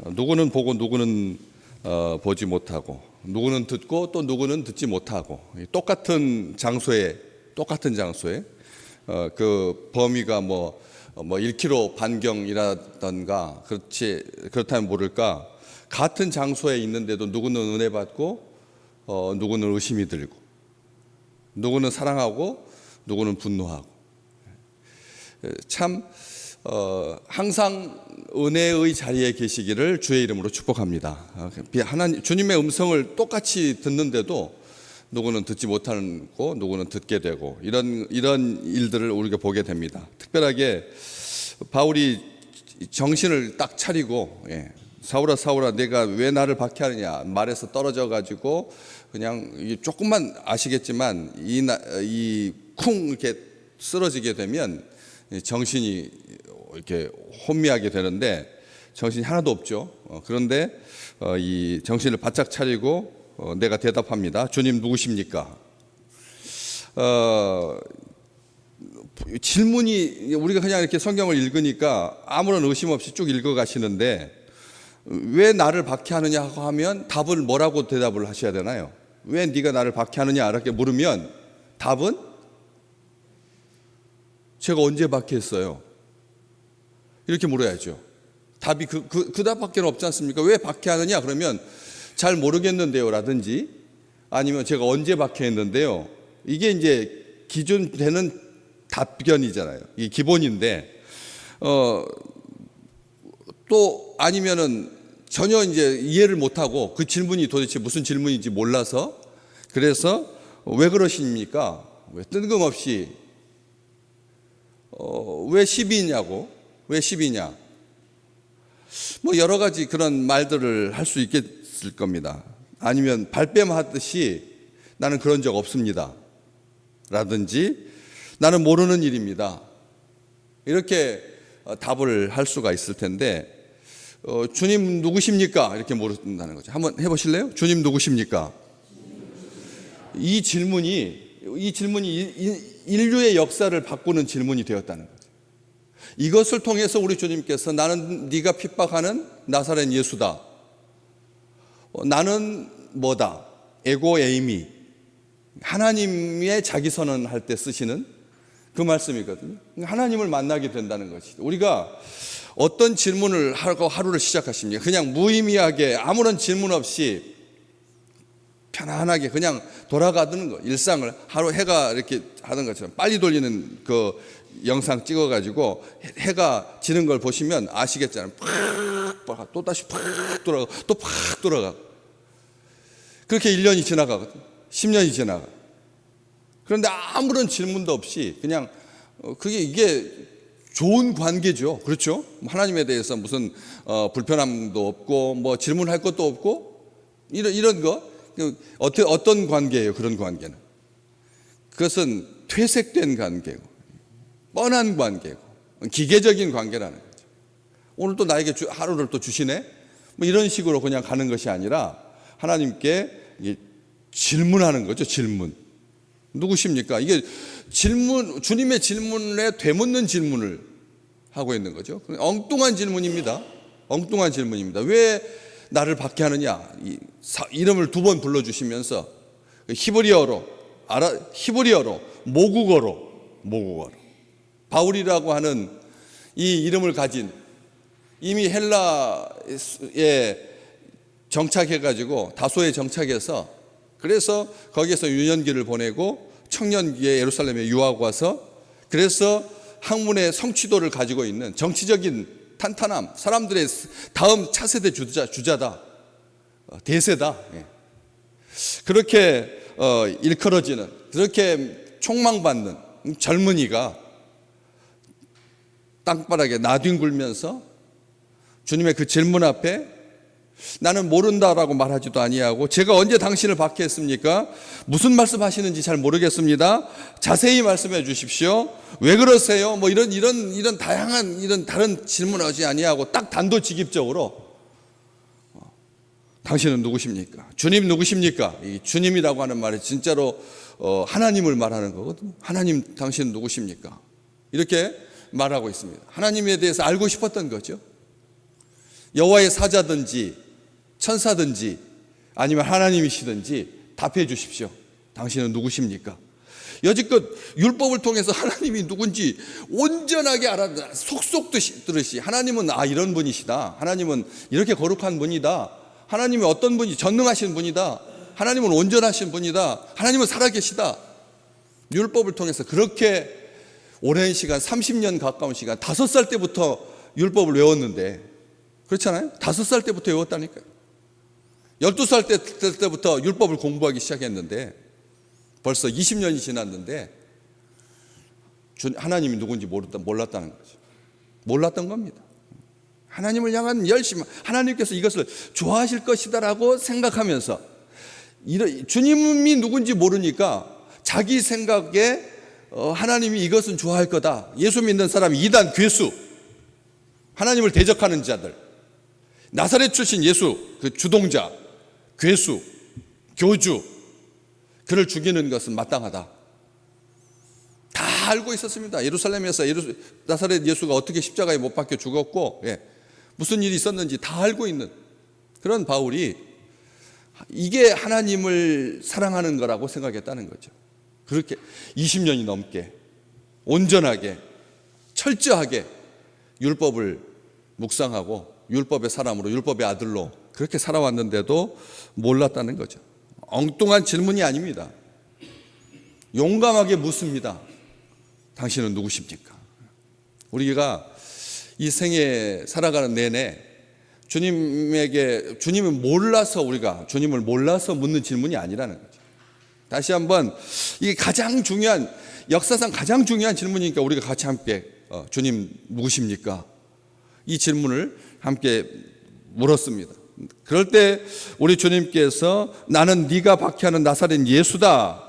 누구는 보고 누구는 보지 못하고, 누구는 듣고 또 누구는 듣지 못하고, 똑같은 장소에 그 범위가 뭐 1km 반경이라던가 그렇다면 모를까, 같은 장소에 있는데도 누구는 은혜 받고 누구는 의심이 들고, 누구는 사랑하고 누구는 분노하고. 참 항상 은혜의 자리에 계시기를 주의 이름으로 축복합니다. 하나님, 주님의 음성을 똑같이 듣는데도 누구는 듣지 못하고 누구는 듣게 되고, 이런 일들을 우리가 보게 됩니다. 특별하게 바울이 정신을 딱 차리고, 사울아 사울아 내가 왜 나를 박해하느냐 말에서 떨어져 가지고 그냥 조금만 아시겠지만 이 쿵 이렇게 쓰러지게 되면 정신이 이렇게 혼미하게 되는데 정신이 하나도 없죠. 그런데 이 정신을 바짝 차리고 내가 대답합니다. 주님 누구십니까? 질문이, 우리가 그냥 이렇게 성경을 읽으니까 아무런 의심 없이 쭉 읽어 가시는데, 왜 나를 박해하느냐 하면 답을 뭐라고 대답을 하셔야 되나요? 왜 네가 나를 박해하느냐 이렇게 물으면 답은 제가 언제 박해했어요? 이렇게 물어야죠. 답이 그 답밖에 없지 않습니까? 왜 박해하느냐 그러면 잘 모르겠는데요 라든지, 아니면 제가 언제 박해했는데요. 이게 이제 기존 되는 답변이잖아요. 이게 기본인데, 또 아니면은 전혀 이제 이해를 못하고 그 질문이 도대체 무슨 질문인지 몰라서, 그래서 왜 그러십니까? 왜 뜬금없이 왜 12냐고, 왜 12냐, 뭐 여러 가지 그런 말들을 할 수 있겠을 겁니다. 아니면 발뺌하듯이 나는 그런 적 없습니다 라든지 나는 모르는 일입니다, 이렇게 답을 할 수가 있을 텐데, 주님 누구십니까? 이렇게 물은다는 거죠. 한번 해보실래요? 주님 누구십니까? 이 질문이 인류의 역사를 바꾸는 질문이 되었다는 거죠. 이것을 통해서 우리 주님께서 나는 네가 핍박하는 나사렛 예수다, 나는 뭐다, 에고 에이미, 하나님의 자기 선언할 때 쓰시는 그 말씀이거든요. 하나님을 만나게 된다는 것이, 우리가 어떤 질문을 하고 하루를 시작하십니까? 그냥 무의미하게 아무런 질문 없이 편안하게 그냥 돌아가는 거, 일상을 하루 해가 이렇게 하는 것처럼 빨리 돌리는 그 영상 찍어가지고 해가 지는 걸 보시면 아시겠잖아요. 팍 또 다시 팍 돌아가고 또 팍 돌아가고, 그렇게 1년이 지나가거든요. 10년이 지나가. 그런데 아무런 질문도 없이 그냥 이게 좋은 관계죠. 그렇죠? 하나님에 대해서 무슨 불편함도 없고 뭐 질문할 것도 없고 이런 거, 어떤 관계예요? 그런 관계는, 그것은 퇴색된 관계고 뻔한 관계고 기계적인 관계라는 거죠. 오늘 또 나에게 하루를 또 주시네, 뭐 이런 식으로 그냥 가는 것이 아니라 하나님께 질문하는 거죠. 질문. 누구십니까? 이게 질문, 주님의 질문에 되묻는 질문을 하고 있는 거죠. 엉뚱한 질문입니다. 엉뚱한 질문입니다. 왜 나를 박해하느냐? 이름을 2번 불러주시면서 히브리어로 모국어로 바울이라고 하는 이 이름을 가진, 이미 헬라에 정착해가지고 다소에 정착해서, 그래서 거기에서 유년기를 보내고 청년기에 예루살렘에 유학 와서, 그래서 학문의 성취도를 가지고 있는 정치적인 탄탄함, 사람들의 다음 차세대 주자다, 대세다, 그렇게 일컬어지는, 그렇게 촉망받는 젊은이가 땅바닥에 나뒹굴면서 주님의 그 질문 앞에 나는 모른다라고 말하지도 아니하고, 제가 언제 당신을 박해했습니까? 무슨 말씀하시는지 잘 모르겠습니다. 자세히 말씀해 주십시오. 왜 그러세요? 뭐 이런 다양한 이런 다른 질문하지 아니하고 딱 단도직입적으로 당신은 누구십니까? 주님 누구십니까? 이 주님이라고 하는 말이 진짜로 하나님을 말하는 거거든요. 하나님 당신은 누구십니까? 이렇게 말하고 있습니다. 하나님에 대해서 알고 싶었던 거죠. 여호와의 사자든지 천사든지 아니면 하나님이시든지 답해 주십시오. 당신은 누구십니까? 여지껏 율법을 통해서 하나님이 누군지 온전하게 알았다. 속속 들으시 하나님은 이런 분이시다. 하나님은 이렇게 거룩한 분이다. 하나님이 어떤 분이 전능하신 분이다. 하나님은 온전하신 분이다. 하나님은 살아계시다. 율법을 통해서 그렇게 오랜 시간, 30년 가까운 시간, 5살 때부터 율법을 외웠는데, 그렇잖아요? 5살 때부터 외웠다니까요. 12살 때부터 율법을 공부하기 시작했는데 벌써 20년이 지났는데 하나님이 누군지 몰랐다는 거죠. 몰랐던 겁니다. 하나님을 향한 열심, 하나님께서 이것을 좋아하실 것이다라고 생각하면서 주님이 누군지 모르니까 자기 생각에 하나님이 이것은 좋아할 거다. 예수 믿는 사람이 이단, 괴수, 하나님을 대적하는 자들, 나사렛 출신 예수 그 주동자, 괴수, 교주, 그를 죽이는 것은 마땅하다. 다 알고 있었습니다. 예루살렘에서 나사렛 예수가 어떻게 십자가에 못 박혀 죽었고, 무슨 일이 있었는지 다 알고 있는 그런 바울이 이게 하나님을 사랑하는 거라고 생각했다는 거죠. 그렇게 20년이 넘게 온전하게 철저하게 율법을 묵상하고 율법의 사람으로, 율법의 아들로 그렇게 살아왔는데도 몰랐다는 거죠. 엉뚱한 질문이 아닙니다. 용감하게 묻습니다. 당신은 누구십니까? 우리가 이 생에 살아가는 내내 주님을 몰라서 묻는 질문이 아니라는 거죠. 다시 한번 이게 가장 중요한, 역사상 가장 중요한 질문이니까 우리가 같이 함께 주님 누구십니까? 이 질문을 함께 물었습니다. 그럴 때 우리 주님께서 나는 네가 박해하는 나사렛 예수다.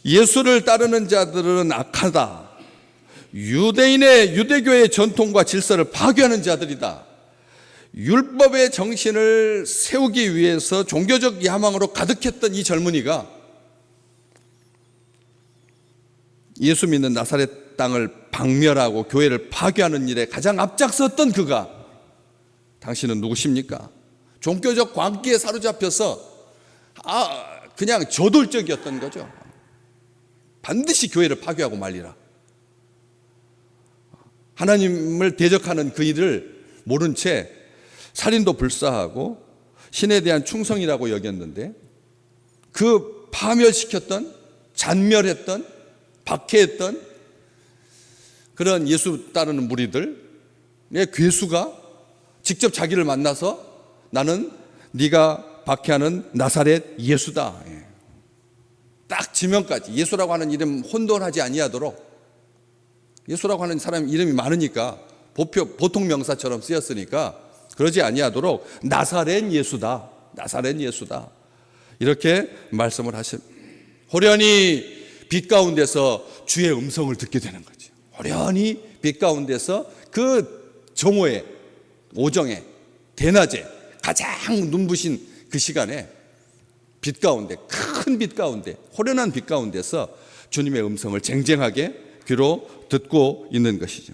예수를 따르는 자들은 악하다. 유대교의 전통과 질서를 파괴하는 자들이다. 율법의 정신을 세우기 위해서 종교적 야망으로 가득했던 이 젊은이가 예수 믿는 나사렛 땅을 박멸하고 교회를 파괴하는 일에 가장 앞장섰던 그가 당신은 누구십니까? 종교적 광기에 사로잡혀서 그냥 저돌적이었던 거죠. 반드시 교회를 파괴하고 말리라. 하나님을 대적하는 그 일을 모른 채 살인도 불사하고 신에 대한 충성이라고 여겼는데 그 파멸시켰던, 잔멸했던, 박해했던 그런 예수 따르는 무리들의 괴수가 직접 자기를 만나서 나는 네가 박해하는 나사렛 예수다. 딱 지명까지. 예수라고 하는 이름 혼돈하지 아니하도록, 예수라고 하는 사람 이름이 많으니까 보통 명사처럼 쓰였으니까 그러지 아니하도록 나사렛 예수다. 나사렛 예수다. 이렇게 말씀을 하십니다. 호련히 빛 가운데서 주의 음성을 듣게 되는 거죠. 호련히 빛 가운데서 그 정오에, 오정에, 대낮에 가장 눈부신 그 시간에 빛 가운데, 큰 빛 가운데, 호련한 빛 가운데서 주님의 음성을 쟁쟁하게 귀로 듣고 있는 것이죠.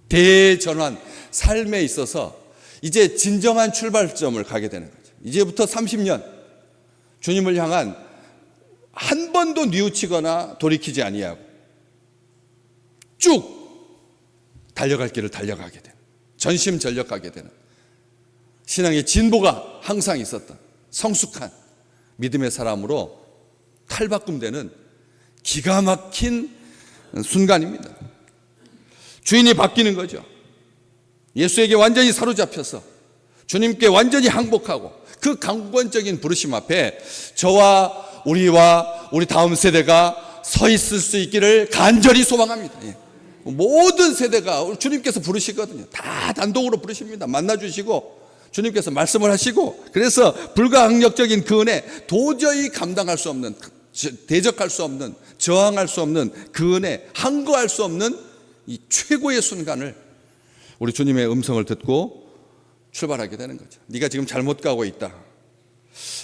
대전환, 삶에 있어서 이제 진정한 출발점을 가게 되는 거죠. 이제부터 30년 주님을 향한 한 번도 뉘우치거나 돌이키지 아니하고 쭉 달려갈 길을 달려가게 되는, 전심전력하게 되는 신앙의 진보가 항상 있었던 성숙한 믿음의 사람으로 탈바꿈되는 기가 막힌 순간입니다. 주인이 바뀌는 거죠. 예수에게 완전히 사로잡혀서 주님께 완전히 항복하고 그 강권적인 부르심 앞에 저와 우리 다음 세대가 서 있을 수 있기를 간절히 소망합니다. 모든 세대가 주님께서 부르시거든요. 다 단독으로 부르십니다. 만나주시고 주님께서 말씀을 하시고, 그래서 불가항력적인 그 은혜, 도저히 감당할 수 없는, 대적할 수 없는, 저항할 수 없는 그 은혜, 항거할 수 없는 이 최고의 순간을 우리 주님의 음성을 듣고 출발하게 되는 거죠. 네가 지금 잘못 가고 있다.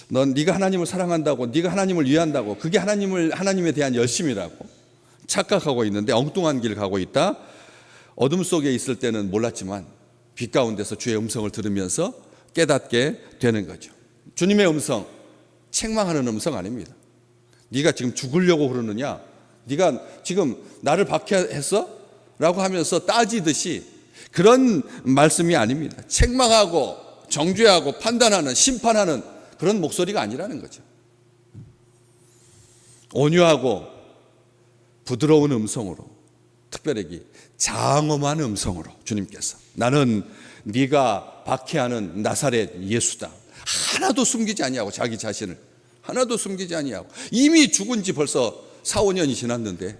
네가 하나님을 사랑한다고, 네가 하나님을 위한다고, 그게 하나님에 대한 열심이라고 착각하고 있는데 엉뚱한 길 가고 있다. 어둠 속에 있을 때는 몰랐지만 빛 가운데서 주의 음성을 들으면서 깨닫게 되는 거죠. 주님의 음성, 책망하는 음성 아닙니다. 네가 지금 죽으려고 그러느냐? 네가 지금 나를 박해했어? 라고 하면서 따지듯이 그런 말씀이 아닙니다. 책망하고 정죄하고 판단하는, 심판하는 그런 목소리가 아니라는 거죠. 온유하고 부드러운 음성으로, 특별히 장엄한 음성으로 주님께서 나는 네가 박해하는 나사렛 예수다. 하나도 숨기지 아니하고, 자기 자신을 하나도 숨기지 아니하고, 이미 죽은 지 벌써 4, 5년이 지났는데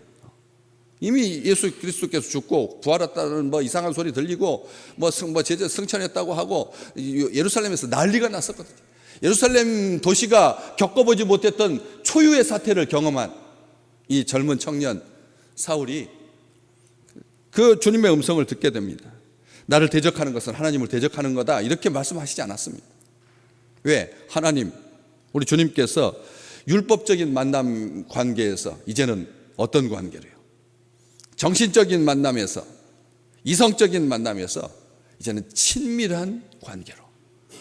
이미 예수 그리스도께서 죽고 부활했다는 뭐 이상한 소리 들리고 제자 승천했다고 하고 예루살렘에서 난리가 났었거든요. 예루살렘 도시가 겪어보지 못했던 초유의 사태를 경험한 이 젊은 청년 사울이 그 주님의 음성을 듣게 됩니다. 나를 대적하는 것은 하나님을 대적하는 거다, 이렇게 말씀하시지 않았습니다. 왜? 하나님, 우리 주님께서 율법적인 만남 관계에서 이제는 어떤 관계래요? 정신적인 만남에서, 이성적인 만남에서 이제는 친밀한 관계로,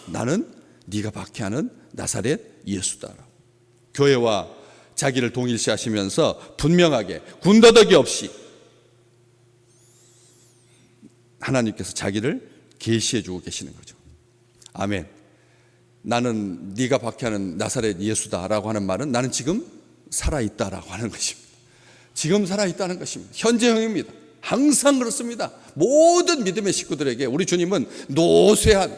나는 네가 박해하는 나사렛 예수다. 교회와 자기를 동일시하시면서 분명하게 군더더기 없이 하나님께서 자기를 계시해 주고 계시는 거죠. 아멘. 나는 네가 박해하는 나사렛 예수다라고 하는 말은 나는 지금 살아있다라고 하는 것입니다. 지금 살아있다는 것입니다. 현재형입니다. 항상 그렇습니다. 모든 믿음의 식구들에게 우리 주님은 노쇠한,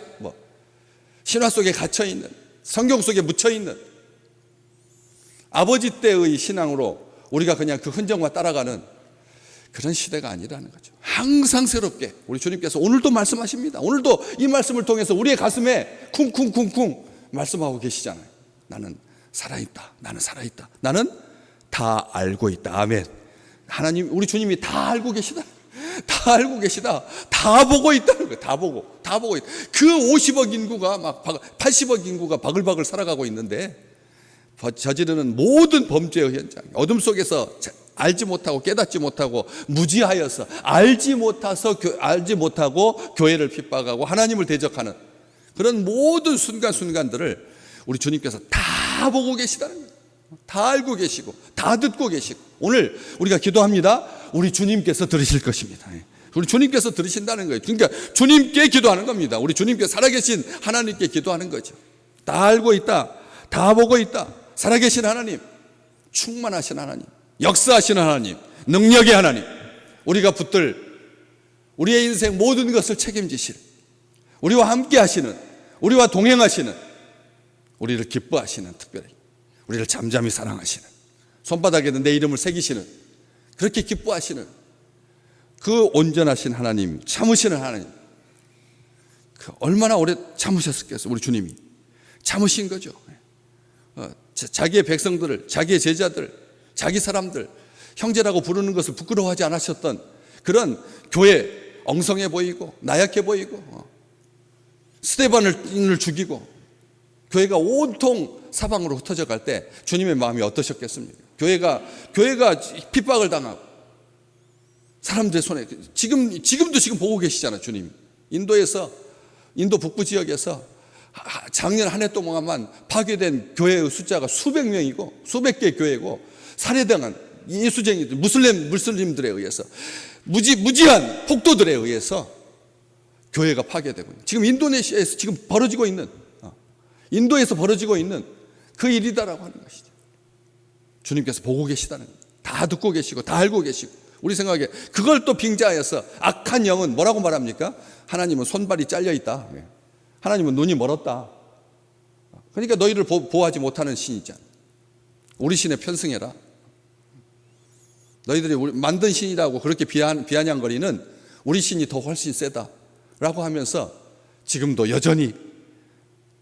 신화 속에 갇혀있는, 성경 속에 묻혀있는 아버지 때의 신앙으로 우리가 그냥 그 흔적만 따라가는 그런 시대가 아니라는 거죠. 항상 새롭게 우리 주님께서 오늘도 말씀하십니다. 오늘도 이 말씀을 통해서 우리의 가슴에 쿵쿵쿵쿵 말씀하고 계시잖아요. 나는 살아있다. 나는 살아있다. 나는 다 알고 있다. 아멘. 하나님, 우리 주님이 다 알고 계시다. 다 알고 계시다. 다 보고 있다는 거예요. 다 보고 있다. 그 50억 인구가 80억 인구가 바글바글 살아가고 있는데 저지르는 모든 범죄의 현장, 어둠 속에서 알지 못하고 깨닫지 못하고 무지하여서 알지 못하고 교회를 핍박하고 하나님을 대적하는 그런 모든 순간순간들을 우리 주님께서 다 보고 계시다는 거예요. 다 알고 계시고 다 듣고 계시고, 오늘 우리가 기도합니다. 우리 주님께서 들으실 것입니다. 우리 주님께서 들으신다는 거예요. 그러니까 주님께 기도하는 겁니다. 우리 주님께, 살아계신 하나님께 기도하는 거죠. 다 알고 있다. 다 보고 있다. 살아계신 하나님, 충만하신 하나님, 역사하시는 하나님, 능력의 하나님, 우리가 붙들 우리의 인생 모든 것을 책임지실, 우리와 함께 하시는, 우리와 동행하시는, 우리를 기뻐하시는, 특별히 우리를 잠잠히 사랑하시는, 손바닥에는 내 이름을 새기시는, 그렇게 기뻐하시는 그 온전하신 하나님, 참으시는 하나님, 그 얼마나 오래 참으셨겠어요. 우리 주님이 참으신 거죠. 자기의 백성들을, 자기의 제자들, 자기 사람들 형제라고 부르는 것을 부끄러워하지 않으셨던 그런 교회, 엉성해 보이고 나약해 보이고 스데반을 죽이고 교회가 온통 사방으로 흩어져 갈 때 주님의 마음이 어떠셨겠습니까? 교회가 핍박을 당하고 사람들의 손에, 지금도 보고 계시잖아요. 주님 인도 북부 지역에서 작년 한 해 동안만 파괴된 교회의 숫자가 수백 명이고 수백 개 교회고, 살해당한 예수쟁이들, 무슬림들에 의해서, 무지한 폭도들에 의해서 교회가 파괴되고, 지금 인도네시아에서 지금 벌어지고 있는, 인도에서 벌어지고 있는 그 일이다라고 하는 것이죠. 주님께서 보고 계시다는 거예요. 다 듣고 계시고 다 알고 계시고, 우리 생각에 그걸 또 빙자하여서 악한 영은 뭐라고 말합니까? 하나님은 손발이 잘려 있다. 하나님은 눈이 멀었다. 그러니까 너희를 보호하지 못하는 신이잖아. 우리 신에 편승해라. 너희들이 만든 신이라고 그렇게 비아냥거리는 우리 신이 더 훨씬 세다라고 하면서 지금도 여전히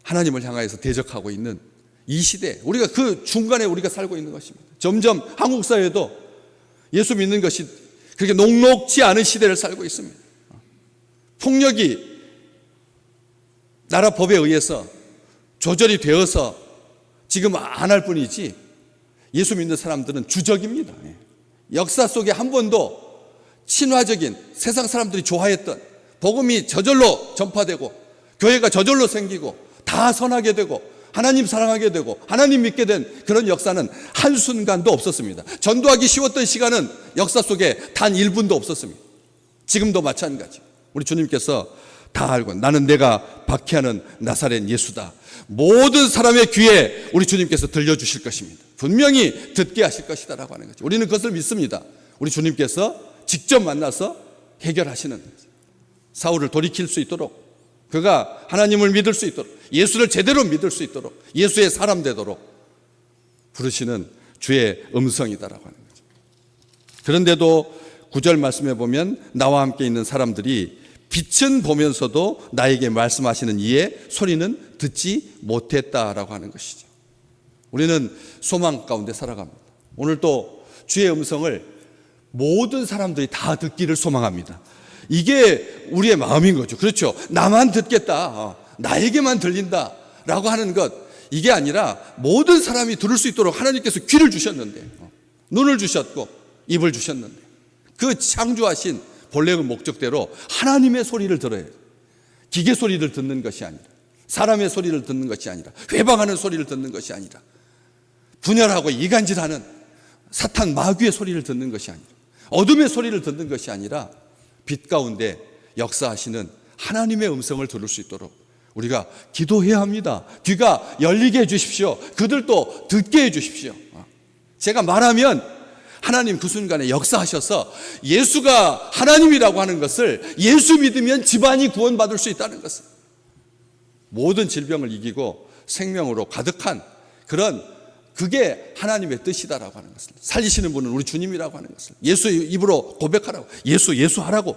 하나님을 향하여서 대적하고 있는 이 시대, 우리가 그 중간에 우리가 살고 있는 것입니다. 점점 한국 사회도 예수 믿는 것이 그렇게 녹록지 않은 시대를 살고 있습니다. 폭력이 나라 법에 의해서 조절이 되어서 지금 안 할 뿐이지, 예수 믿는 사람들은 주적입니다. 역사 속에 한 번도 친화적인 세상 사람들이 좋아했던 복음이 저절로 전파되고 교회가 저절로 생기고 다 선하게 되고 하나님 사랑하게 되고 하나님 믿게 된 그런 역사는 한순간도 없었습니다. 전도하기 쉬웠던 시간은 역사 속에 단 1분도 없었습니다. 지금도 마찬가지. 우리 주님께서 다 알고 나는 내가 박해하는 나사렛 예수다. 모든 사람의 귀에 우리 주님께서 들려주실 것입니다. 분명히 듣게 하실 것이다 라고 하는 거죠. 우리는 그것을 믿습니다. 우리 주님께서 직접 만나서 해결하시는 거죠. 사울을 돌이킬 수 있도록, 그가 하나님을 믿을 수 있도록, 예수를 제대로 믿을 수 있도록, 예수의 사람 되도록 부르시는 주의 음성이다라고 하는 거죠. 그런데도 9절 말씀해 보면 나와 함께 있는 사람들이 빛은 보면서도 나에게 말씀하시는 이의 소리는 듣지 못했다라고 하는 것이죠. 우리는 소망 가운데 살아갑니다. 오늘 또 주의 음성을 모든 사람들이 다 듣기를 소망합니다. 이게 우리의 마음인 거죠. 그렇죠. 나만 듣겠다, 나에게만 들린다라고 하는 것, 이게 아니라 모든 사람이 들을 수 있도록 하나님께서 귀를 주셨는데, 눈을 주셨고 입을 주셨는데, 그 창조하신 본래의 목적대로 하나님의 소리를 들어야 해요. 기계 소리를 듣는 것이 아니라, 사람의 소리를 듣는 것이 아니라, 회방하는 소리를 듣는 것이 아니라, 분열하고 이간질하는 사탄 마귀의 소리를 듣는 것이 아니라, 어둠의 소리를 듣는 것이 아니라 빛 가운데 역사하시는 하나님의 음성을 들을 수 있도록 우리가 기도해야 합니다. 귀가 열리게 해 주십시오. 그들도 듣게 해 주십시오. 제가 말하면 하나님 그 순간에 역사하셔서 예수가 하나님이라고 하는 것을, 예수 믿으면 집안이 구원받을 수 있다는 것을, 모든 질병을 이기고 생명으로 가득한 그게 하나님의 뜻이다라고 하는 것을, 살리시는 분은 우리 주님이라고 하는 것을 예수 입으로 고백하라고, 예수 하라고,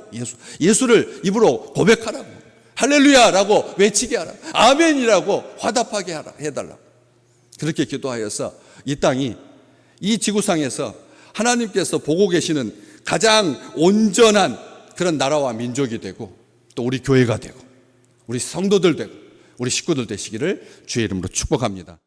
예수를 입으로 고백하라고, 할렐루야라고 외치게 하라고, 아멘이라고 화답하게 해달라고, 그렇게 기도하여서 이 땅이, 이 지구상에서 하나님께서 보고 계시는 가장 온전한 그런 나라와 민족이 되고, 또 우리 교회가 되고 우리 성도들 되고 우리 식구들 되시기를 주의 이름으로 축복합니다.